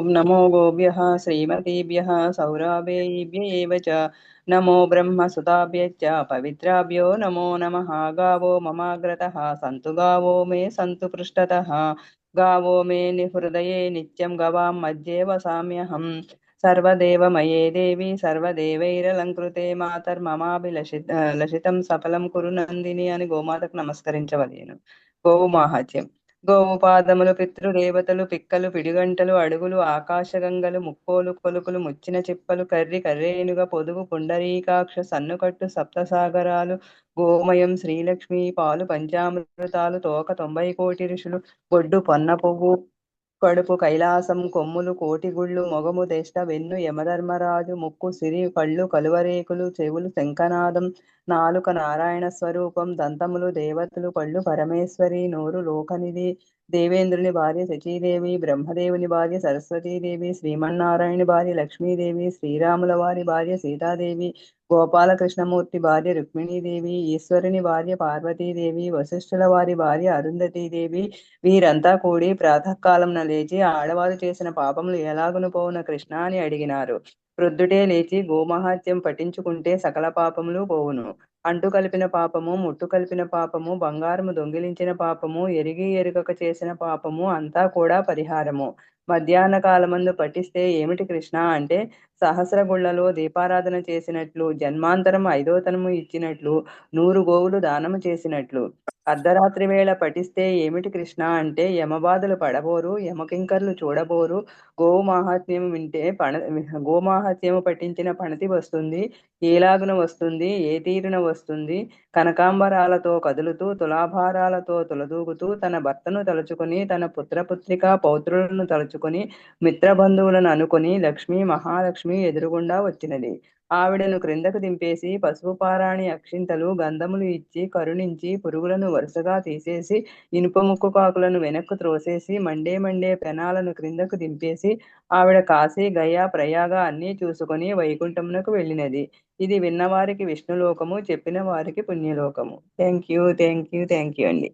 नमो गोभ्यः श्रीमतीभ्यः सौराभेभ्य एव च नमो ब्रह्मसुताभ्यश्च पवित्राभ्यो नमो नमः। गावो ममाग्रतः सन्तु गावो मे सन्तु पृष्ठतः गावो मे निहृदये नित्यं गवां मध्ये वसाम्यहम्। सर्वदेवमये देवी सर्वदेवैरలంకృతే మాతర్మమాభిలషితం సఫలం కురు నందిని అని గోమాతకు నమస్కరించవలేను. గోవు మాహాత్యం. గోవు పాదములు పితృదేవతలు పిక్కలు పిడిగంటలు అడుగులు ఆకాశగంగలు ముక్కోలు కొలుకులు ముచ్చిన చిప్పలు కర్రి కర్రేనుగా పొదుగు పుండరీకాక్ష సన్నుకట్టు సప్తసాగరాలు గోమయం శ్రీలక్ష్మి పాలు పంచామృతాలు తోక 90 కోటి ఋషులు బొడ్డు పొన్న పువ్వు కడుపు కైలాసం కొమ్ములు కోటిగుళ్ళు మొగము దేష్ట వెన్ను యమధర్మరాజు ముక్కు సిరి కళ్ళు కలువరేకులు చెవులు శంఖనాదం నాలుక నారాయణ స్వరూపం దంతములు దేవతలు కళ్ళు పరమేశ్వరి నోరు లోకనిధి దేవేంద్రుని భార్య శచీదేవి బ్రహ్మదేవుని భార్య సరస్వతీదేవి శ్రీమన్నారాయణ భార్య లక్ష్మీదేవి శ్రీరాముల వారి భార్య సీతాదేవి గోపాలకృష్ణమూర్తి భార్య రుక్మిణీదేవి ఈశ్వరుని భార్య పార్వతీదేవి వశిష్ఠుల వారి భార్య అరుంధతీదేవి వీరంతా కూడి ప్రాతకాలంన లేచి ఆడవారు చేసిన పాపములు ఎలాగును పోవున కృష్ణ అని అడిగినారు. ప్రొద్దుటే లేచి గోమహాత్యం పఠించుకుంటే సకల పాపములు పోవును. అంటు కలిపిన పాపము ముట్టు కలిపిన పాపము బంగారము దొంగిలించిన పాపము ఎరిగి ఎరుగక చేసిన పాపము అంతా కూడా పరిహారము. మధ్యాహ్న కాలమందు పఠిస్తే ఏమిటి కృష్ణ అంటే సహస్రగుళ్లలో దీపారాధన చేసినట్లు జన్మాంతరం 5వ తనము ఇచ్చినట్లు 100 గోవులు దానము చేసినట్లు. అర్ధరాత్రి వేళ పఠిస్తే ఏమిటి కృష్ణ అంటే యమబాధలు పడబోరు యమకింకర్లు చూడబోరు. గోవు మాహాత్మ్యము వింటే గోమాహాత్మ్యము పఠించిన పణతి వస్తుంది. ఏలాగున వస్తుంది ఏ తీరున వస్తుంది. కనకాంబరాలతో కదులుతూ తులాభారాలతో తులదూగుతూ తన భర్తను తలుచుకొని తన పుత్రపుత్రిక పౌత్రులను తలుచుకొని మిత్రబంధువులను అనుకొని లక్ష్మీ మహాలక్ష్మి ఎదురుగుండా వచ్చినది. ఆవిడను క్రిందకు దింపేసి పసుపు పారాణి అక్షింతలు గంధములు ఇచ్చి కరుణించి పురుగులను వరుసగా తీసేసి ఇనుప ముక్కు కాకులను వెనక్కు త్రోసేసి మండే మండే పెనాలను క్రిందకు దింపేసి ఆవిడ కాశీ గయా ప్రయాగ అన్నీ చూసుకొని వైకుంఠమునకు వెళ్ళినది. ఇది విన్నవారికి విష్ణులోకము చెప్పిన వారికి పుణ్యలోకము. థ్యాంక్ యూ అండి.